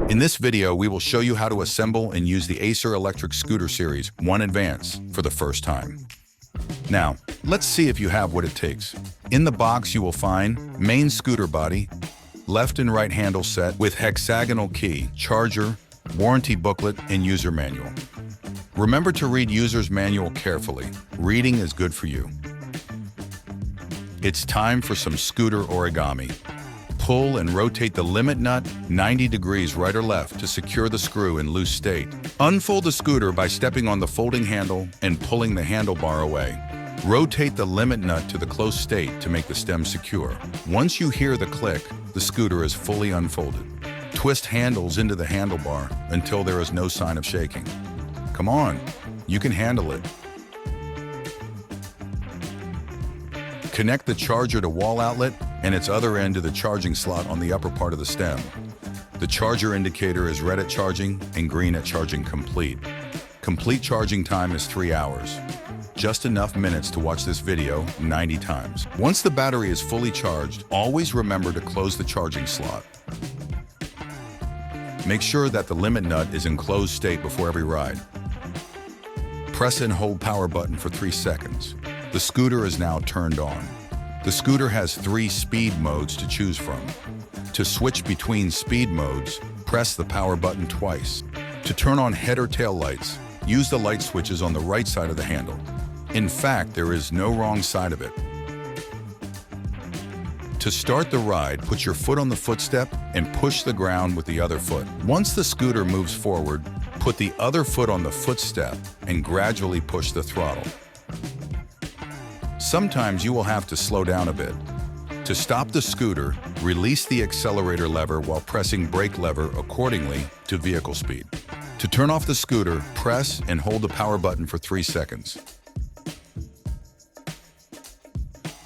In this video, we will show you how to assemble and use the Acer electric scooter series 1 Advance for the first time. Now, let's see if you have what it takes. In the box, you will find main scooter body, left and right handle set with hexagonal key, charger, warranty booklet, and user manual. Remember to read user's manual carefully. Reading is good for you. It's time for some scooter origami. Pull and rotate the limit nut 90 degrees right or left to secure the screw in loose state. Unfold the scooter by stepping on the folding handle and pulling the handlebar away. Rotate the limit nut to the close state to make the stem secure. Once you hear the click, the scooter is fully unfolded. Twist handles into the handlebar until there is no sign of shaking. Come on, you can handle it. Connect the charger to wall outlet and its other end to the charging slot on the upper part of the stem. The charger indicator is red at charging and green at charging complete. Complete charging time is 3 hours. Just enough minutes to watch this video 90 times. Once the battery is fully charged, always remember to close the charging slot. Make sure that the limit nut is in closed state before every ride. Press and hold power button for 3 seconds. The scooter is now turned on. The scooter has 3 speed modes to choose from. To switch between speed modes, press the power button twice. To turn on head or tail lights, use the light switches on the right side of the handle. In fact, there is no wrong side of it. To start the ride, put your foot on the footstep and push the ground with the other foot. Once the scooter moves forward, put the other foot on the footstep and gradually push the throttle. Sometimes you will have to slow down a bit. To stop the scooter, release the accelerator lever while pressing brake lever accordingly to vehicle speed. To turn off the scooter, press and hold the power button for 3 seconds.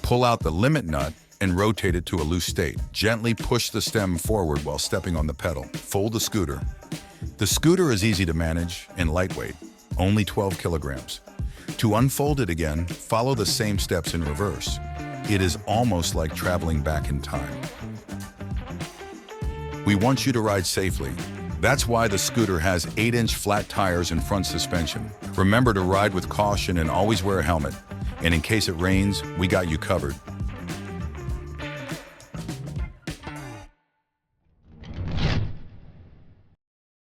Pull out the limit nut and rotate it to a loose state. Gently push the stem forward while stepping on the pedal. Fold the scooter. The scooter is easy to manage and lightweight, only 12 kilograms. To unfold it again, follow the same steps in reverse. It is almost like traveling back in time. We want you to ride safely. That's why the scooter has 8-inch flat tires and front suspension. Remember to ride with caution and always wear a helmet. And in case it rains, we got you covered.